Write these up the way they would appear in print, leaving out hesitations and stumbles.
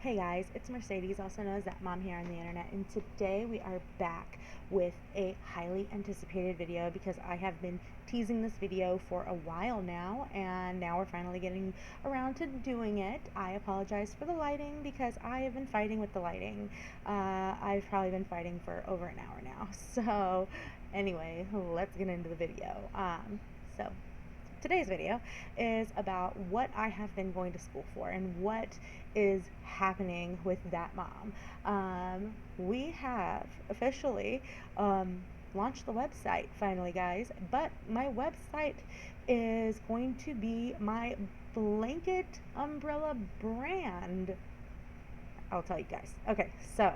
Hey guys, it's Mercedes, also known as That Mom here on the internet, and today we are back with a highly anticipated video because I have been teasing this video for a while now, and now we're finally getting around to doing it. I apologize for the lighting because I have been fighting with the lighting. I've probably been fighting for over an hour now. So anyway, let's get into the video. So today's video is about what I have been going to school for and what is happening with That Mom. We have officially launched the website finally, guys, but my website is going to be my blanket umbrella brand. I'll tell you guys. Okay, so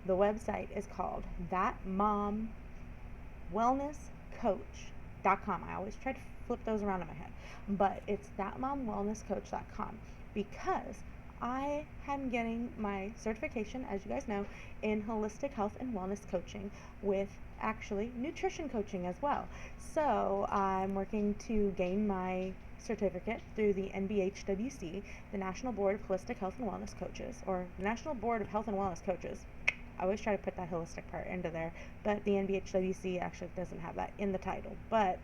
the website is called thatmomwellnesscoach.com. I always try to flip those around in my head, but it's thatmomwellnesscoach.com because I am getting my certification, as you guys know, in holistic health and wellness coaching with actually nutrition coaching as well. So I'm working to gain my certificate through the NBHWC, the National Board of Holistic Health and Wellness Coaches, or the National Board of Health and Wellness Coaches. I always try to put that holistic part into there, but the NBHWC actually doesn't have that in the title, but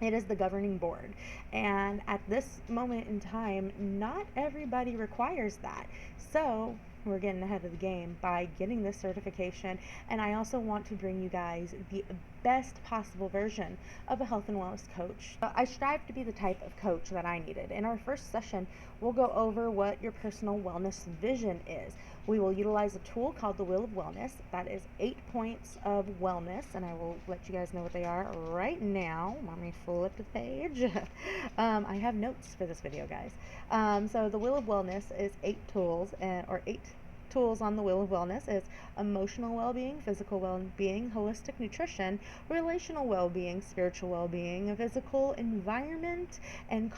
it is the governing board. And at this moment in time, not everybody requires that. So we're getting ahead of the game by getting this certification. And I also want to bring you guys the best possible version of a health and wellness coach. I strive to be the type of coach that I needed. In our first session, we'll go over what your personal wellness vision is. We will utilize a tool called the Wheel of Wellness. That is 8 points of wellness, and I will let you guys know what they are right now. Let me flip the page. I have notes for this video, guys. So the Wheel of Wellness is 8 tools, or 8 tools on the Wheel of Wellness is emotional well-being, physical well-being, holistic nutrition, relational well-being, spiritual well-being, physical environment, and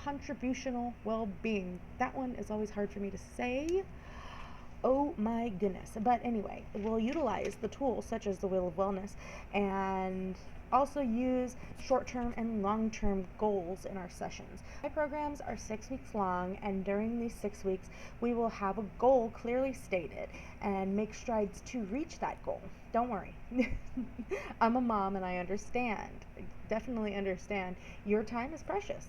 contributional well-being. That one is always hard for me to say. Oh my goodness. But anyway, we'll utilize the tools such as the Wheel of Wellness and also use short-term and long-term goals in our sessions. My programs are 6 weeks long, and during these 6 weeks, we will have a goal clearly stated and make strides to reach that goal. Don't worry. I'm a mom and I understand, definitely understand, your time is precious.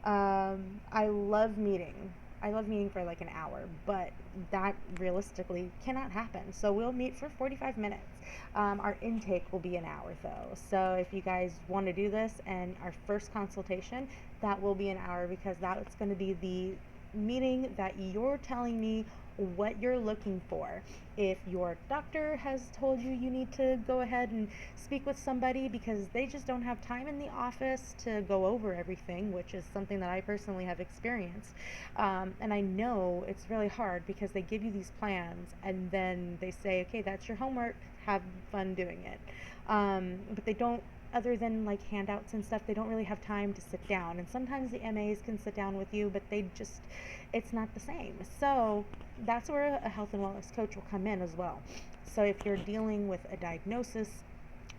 I love meeting. I love meeting for like an hour, but that realistically cannot happen. So we'll meet for 45 minutes. Our intake will be an hour though. So if you guys want to do this and our first consultation, that will be an hour because that's going to be the meeting that you're telling me what you're looking for. If your doctor has told you you need to go ahead and speak with somebody because they just don't have time in the office to go over everything, which is something that I personally have experienced. And I know it's really hard because they give you these plans and then they say, okay, that's your homework, have fun doing it. But they don't, other than like handouts and stuff, they don't really have time to sit down. And sometimes the MAs can sit down with you, but it's not the same. So that's where a health and wellness coach will come in as well. So if you're dealing with a diagnosis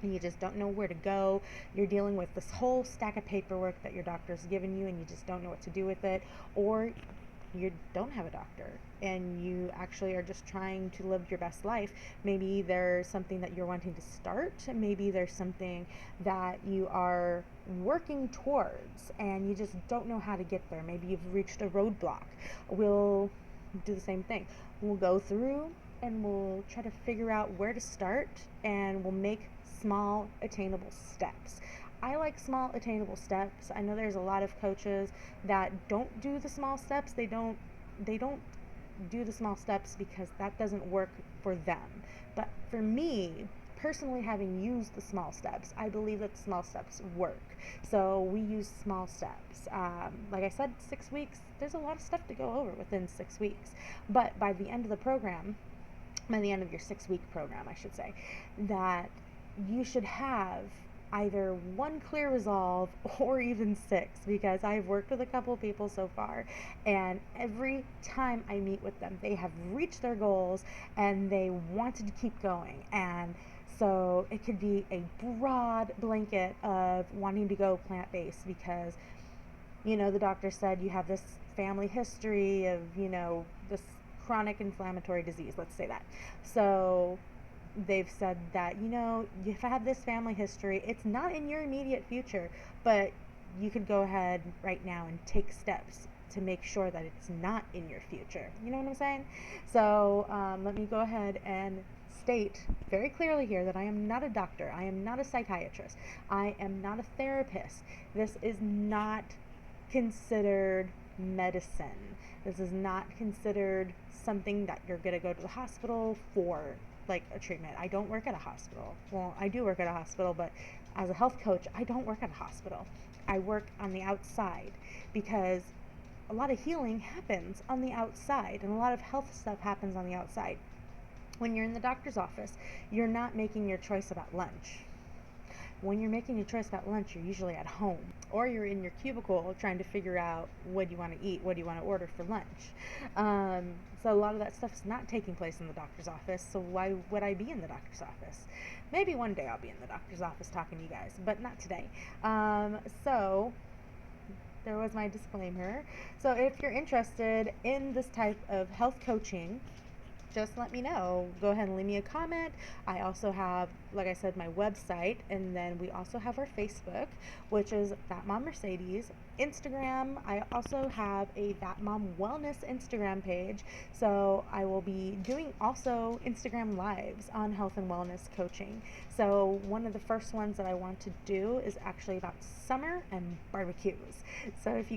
and you just don't know where to go, you're dealing with this whole stack of paperwork that your doctor's given you and you just don't know what to do with it, or you don't have a doctor and you actually are just trying to live your best life. Maybe there's something that you're wanting to start, maybe there's something that you are working towards and you just don't know how to get there. Maybe you've reached a roadblock. We'll do the same thing. We'll go through and we'll try to figure out where to start, and we'll make small attainable steps. I like small attainable steps. I know there's a lot of coaches that don't do the small steps. They don't do the small steps because that doesn't work for them. But for me, personally, having used the small steps, I believe that the small steps work. So we use small steps. Like I said, 6 weeks, there's a lot of stuff to go over within 6 weeks. But by the end of the program, by the end of your 6-week program, I should say, that you should have either one clear resolve or even 6, because I've worked with a couple of people so far and every time I meet with them they have reached their goals and they wanted to keep going. And so it could be a broad blanket of wanting to go plant-based because the doctor said you have this family history of, this chronic inflammatory disease, let's say that. So they've said that, if I have this family history, it's not in your immediate future, but you could go ahead right now and take steps to make sure that it's not in your future. You know what I'm saying? So let me go ahead and state very clearly here that I am not a doctor. I am not a psychiatrist. I am not a therapist. This is not considered medicine. This is not considered something that you're going to go to the hospital for, like a treatment. I don't work at a hospital. Well, I do work at a hospital, but as a health coach, I don't work at a hospital. I work on the outside because a lot of healing happens on the outside and a lot of health stuff happens on the outside. When you're in the doctor's office, you're not making your choice about lunch. When you're making your choice about lunch, you're usually at home or you're in your cubicle trying to figure out what do you want to eat, what do you want to order for lunch. So a lot of that stuff is not taking place in the doctor's office, so why would I be in the doctor's office? Maybe one day I'll be in the doctor's office talking to you guys, but not today. So there was my disclaimer. So if you're interested in this type of health coaching, just let me know. Go ahead and leave me a comment. I also have, like I said, my website, and then we also have our Facebook, which is That Mom Mercedes. Instagram, I also have a That Mom Wellness Instagram page, so I will be doing also Instagram lives on health and wellness coaching. So one of the first ones that I want to do is actually about summer and barbecues. So if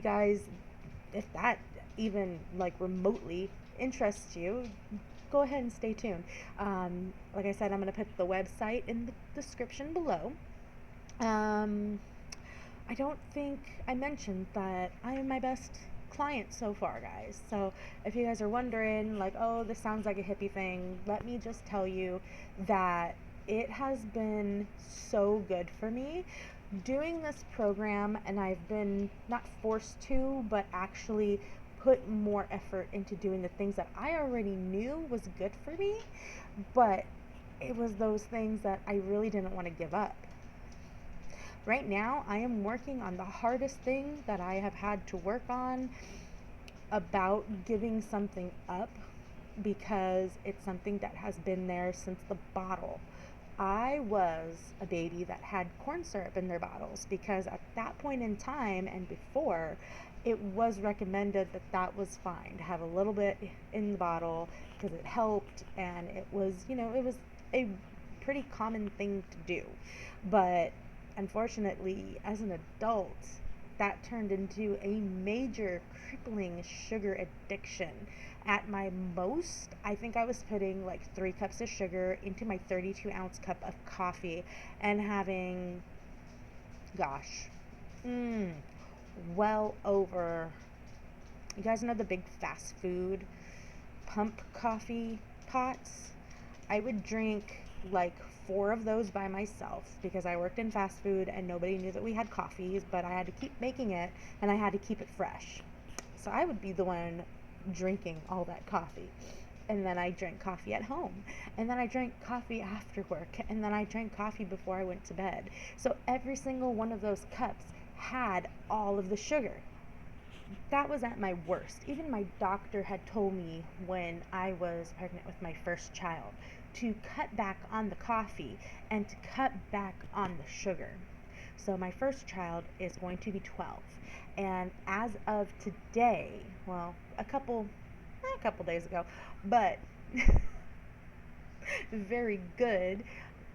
that even like remotely interests you, go ahead and stay tuned. Like I said, I'm going to put the website in the description below. I don't think I mentioned that I am my best client so far, guys. So if you guys are wondering, like, oh, this sounds like a hippie thing, let me just tell you that it has been so good for me doing this program, and I've been not forced to, but actually put more effort into doing the things that I already knew was good for me, but it was those things that I really didn't want to give up. Right now, I am working on the hardest thing that I have had to work on about giving something up, because it's something that has been there since the bottle. I was a baby that had corn syrup in their bottles because at that point in time and before, it was recommended that that was fine to have a little bit in the bottle because it helped, and it was a pretty common thing to do. But unfortunately, as an adult, that turned into a major crippling sugar addiction. At my most, I think I was putting like 3 cups of sugar into my 32-ounce cup of coffee and having, gosh, well over, you guys know the big fast food pump coffee pots? I would drink like 4 of those by myself because I worked in fast food and nobody knew that we had coffees, but I had to keep making it and I had to keep it fresh. So I would be the one drinking all that coffee. And then I drank coffee at home. And then I drank coffee after work. And then I drank coffee before I went to bed. So every single one of those cups had all of the sugar. That was at my worst. Even my doctor had told me when I was pregnant with my first child to cut back on the coffee and to cut back on the sugar. So my first child is going to be 12. And as of today, well, a couple days ago, but very good,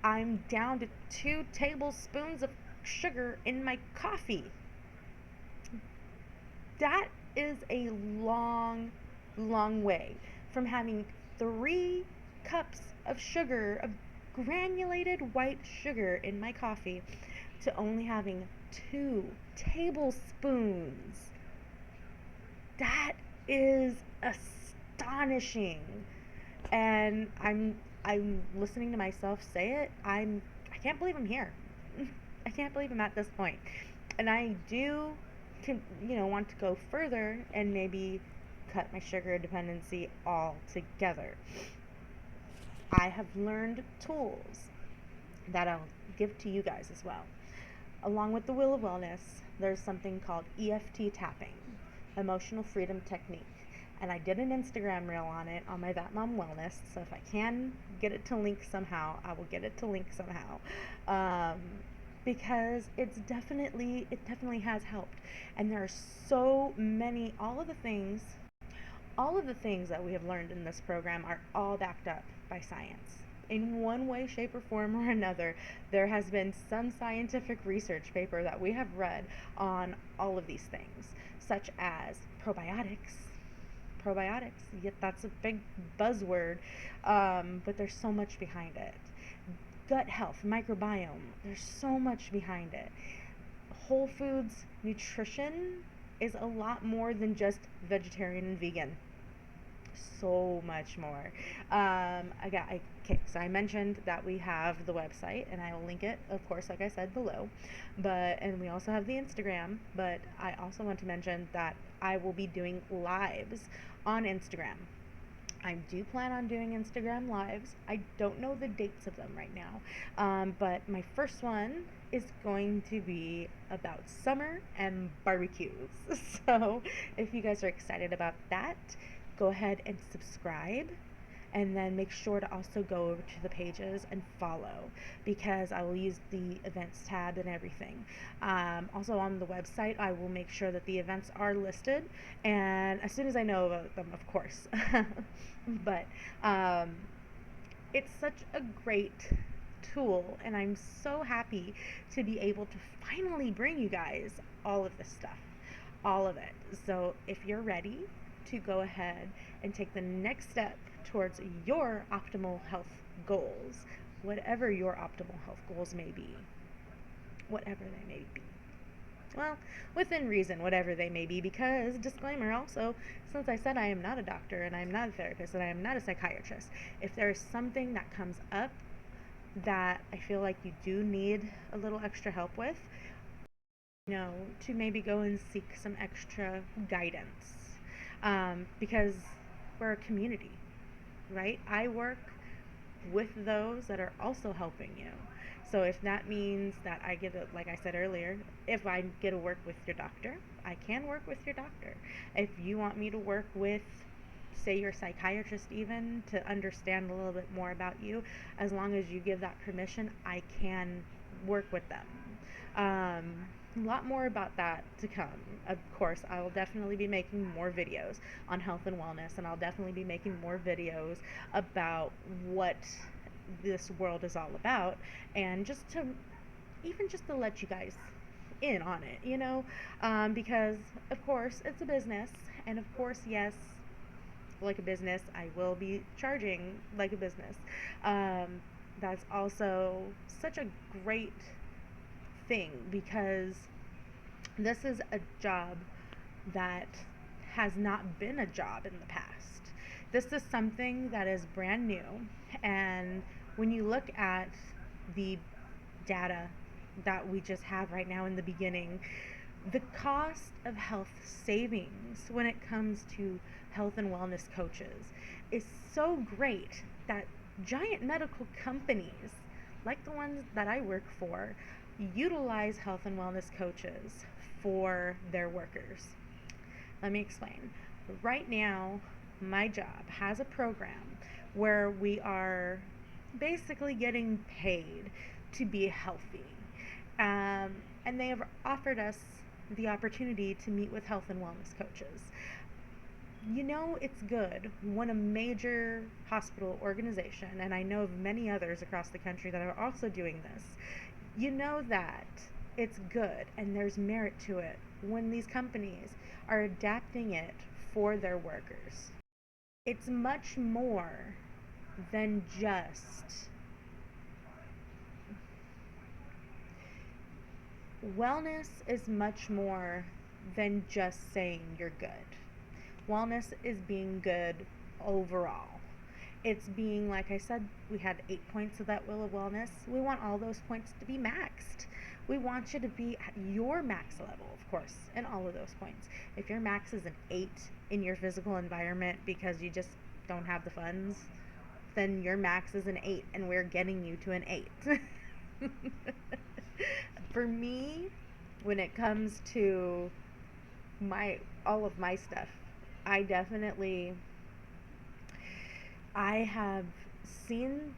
I'm down to 2 tablespoons of sugar in my coffee. That is a long, long way from having 3 cups of sugar, of granulated white sugar in my coffee, to only having 2 tablespoons. That is astonishing. And I'm listening to myself say it. I can't believe I'm here. I can't believe I'm at this point. And I do want to go further and maybe cut my sugar dependency altogether. I have learned tools that I'll give to you guys as well. Along with the Wheel of Wellness, there's something called EFT tapping, emotional freedom technique. And I did an Instagram reel on it on my That Mom Wellness. So if I can get it to link somehow, I will get it to link somehow. Because it definitely has helped. And there are so many, all of the things that we have learned in this program are all backed up by science. In one way, shape, or form or another, there has been some scientific research paper that we have read on all of these things, such as probiotics. Probiotics, yet that's a big buzzword, but there's so much behind it. Gut health, microbiome, there's so much behind it. Whole foods nutrition is a lot more than just vegetarian and vegan. So much more. Okay, so I mentioned that we have the website, and I will link it, of course, like I said, below. And we also have the Instagram. But I also want to mention that I will be doing lives on Instagram. I do plan on doing Instagram lives. I don't know the dates of them right now, but my first one is going to be about summer and barbecues. So if you guys are excited about that, go ahead and subscribe, and then make sure to also go over to the pages and follow, because I will use the events tab and everything. Also on the website, I will make sure that the events are listed, and as soon as I know about them, of course. But it's such a great tool, and I'm so happy to be able to finally bring you guys all of this stuff, all of it. So if you're ready to go ahead and take the next step towards your optimal health goals, whatever your optimal health goals may be, whatever they may be. Well, within reason, whatever they may be, because, disclaimer also, since I said I am not a doctor and I am not a therapist and I am not a psychiatrist, if there is something that comes up that I feel like you do need a little extra help with, to maybe go and seek some extra guidance. Because we're a community, right? I work with those that are also helping you. So if that means that I get to, like I said earlier, if I get to work with your doctor, I can work with your doctor. If you want me to work with, say, your psychiatrist even, to understand a little bit more about you, as long as you give that permission, I can work with them. A lot more about that to come. Of course, I will definitely be making more videos on health and wellness, and I'll definitely be making more videos about what this world is all about, and just to let you guys in on it, because of course it's a business, and of course, yes, like a business, I will be charging like a business. That's also such a great thing, because this is a job that has not been a job in the past. This is something that is brand new, and when you look at the data that we just have right now in the beginning, the cost of health savings when it comes to health and wellness coaches is so great that giant medical companies, like the ones that I work for, utilize health and wellness coaches for their workers. Let me explain. Right now, my job has a program where we are basically getting paid to be healthy. And they have offered us the opportunity to meet with health and wellness coaches. It's good when a major hospital organization, and I know of many others across the country that are also doing this, that it's good and there's merit to it when these companies are adapting it for their workers. It's much more than just wellness is much more than just saying you're good. Wellness is being good overall. It's being, like I said, we had 8 points of that wheel of wellness. We want all those points to be maxed. We want you to be at your max level, of course, in all of those points. If your max is an 8 in your physical environment because you just don't have the funds, then your max is an 8, and we're getting you to an 8. For me, when it comes to my all of my stuff, I definitely I have seen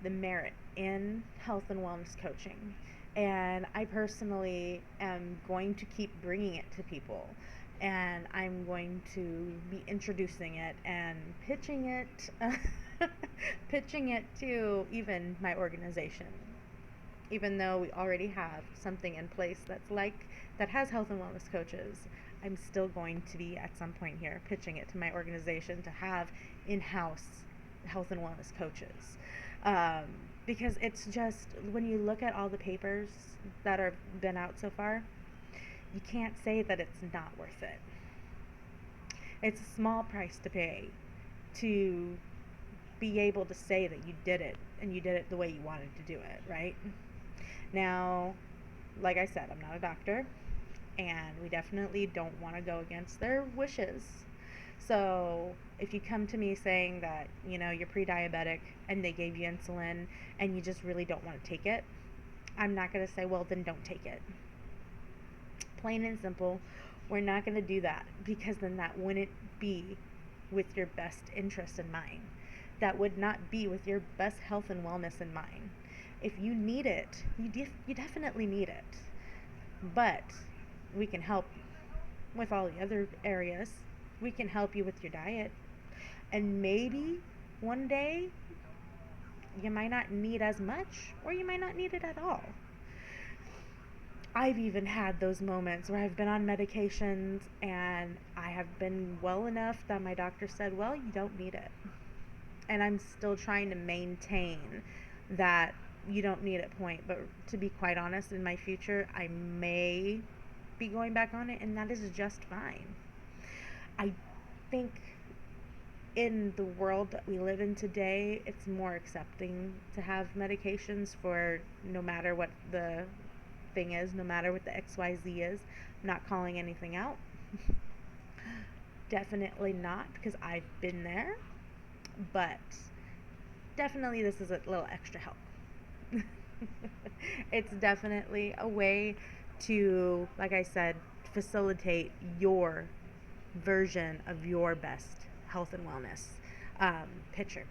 the merit in health and wellness coaching, and I personally am going to keep bringing it to people, and I'm going to be introducing it and pitching it pitching it to even my organization, even though we already have something in place that has health and wellness coaches. I'm still going to be at some point here pitching it to my organization to have in-house health and wellness coaches, um, because it's just, when you look at all the papers that are been out so far, you can't say that it's not worth it. It's a small price to pay to be able to say that you did it, and you did it the way you wanted to do it, right? Now, like I said, I'm not a doctor, and we definitely don't want to go against their wishes. So, if you come to me saying that, you're pre-diabetic and they gave you insulin and you just really don't want to take it, I'm not going to say, well, then don't take it. Plain and simple, we're not going to do that, because then that wouldn't be with your best interest in mind. That would not be with your best health and wellness in mind. If you need it, you definitely need it. But we can help with all the other areas. We can help you with your diet. And maybe one day you might not need as much, or you might not need it at all. I've even had those moments where I've been on medications and I have been well enough that my doctor said, well, you don't need it. And I'm still trying to maintain that you don't need it point. But to be quite honest, in my future, I may be going back on it, and that is just fine. I think in the world that we live in today, it's more accepting to have medications for no matter what the thing is, no matter what the XYZ is. I'm not calling anything out. Definitely not, because I've been there. But definitely this is a little extra help. It's definitely a way to, like I said, facilitate your version of your best health and wellness picture.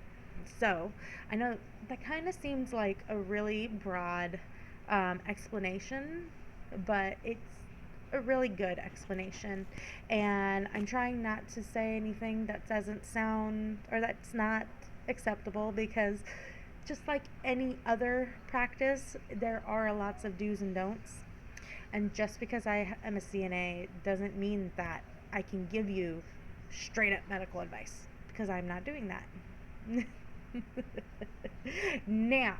So I know that kind of seems like a really broad explanation, but it's a really good explanation, and I'm trying not to say anything that doesn't sound, or that's not acceptable, because just like any other practice, there are lots of do's and don'ts. And just because I am a CNA doesn't mean that I can give you straight up medical advice, because I'm not doing that. Now,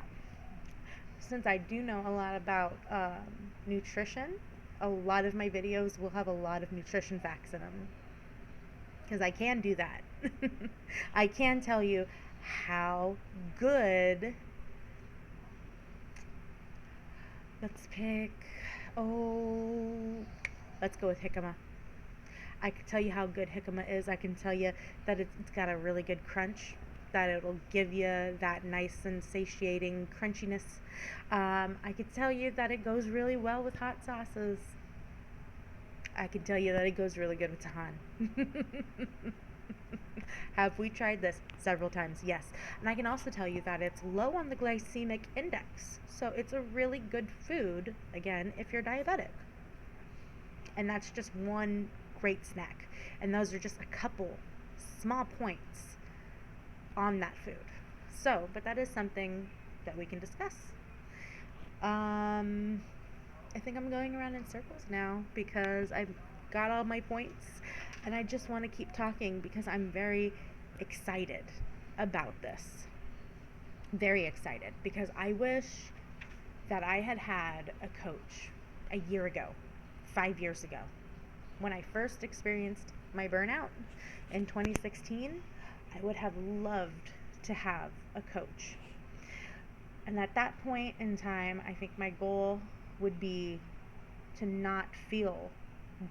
since I do know a lot about nutrition, a lot of my videos will have a lot of nutrition facts in them, because I can do that. I can tell you how good, let's go with jicama. I can tell you how good jicama is. I can tell you that it's got a really good crunch, that it'll give you that nice and satiating crunchiness. I could tell you that it goes really well with hot sauces. I can tell you that it goes really good with tahan. Have we tried this? Several times, yes. And I can also tell you that it's low on the glycemic index. So it's a really good food, again, if you're diabetic. And that's just one great snack. And those are just a couple small points on that food. So, but that is something that we can discuss. I think I'm going around in circles now, because I've got all my points, and I just want to keep talking because I'm very excited about this. Very excited, because I wish that I had had a coach a year ago, 5 years ago. When I first experienced my burnout in 2016, I would have loved to have a coach. And at that point in time, I think my goal would be to not feel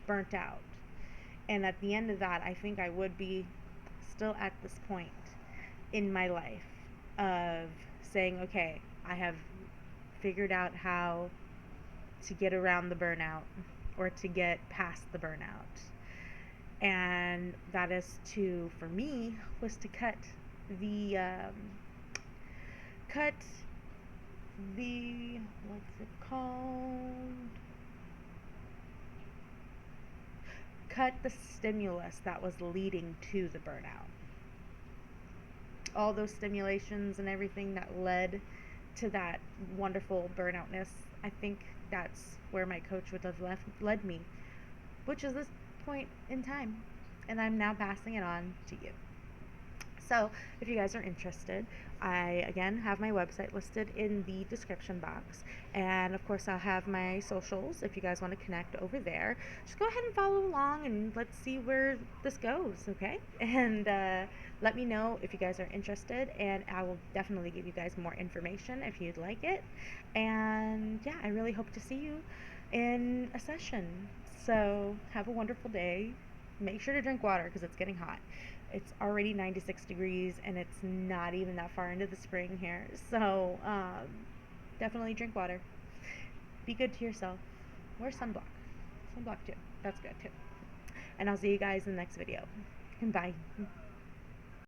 burnt out. And at the end of that, I think I would be still at this point in my life of saying, okay, I have figured out how to get around the burnout or to get past the burnout. And that is to, for me, was to cut the what's it called? Cut the stimulus that was leading to the burnout. All those stimulations and everything that led to that wonderful burnoutness, I think that's where my coach would have led me, which is this point in time. And I'm now passing it on to you. So if you guys are interested, I again have my website listed in the description box, and of course I'll have my socials if you guys want to connect over there. Just go ahead and follow along and let's see where this goes, okay? And let me know if you guys are interested, and I will definitely give you guys more information if you'd like it. And yeah, I really hope to see you in a session. So have a wonderful day. Make sure to drink water because it's getting hot. It's already 96 degrees and it's not even that far into the spring here. So definitely drink water. Be good to yourself. Wear sunblock. Sunblock too. That's good too. And I'll see you guys in the next video. Bye.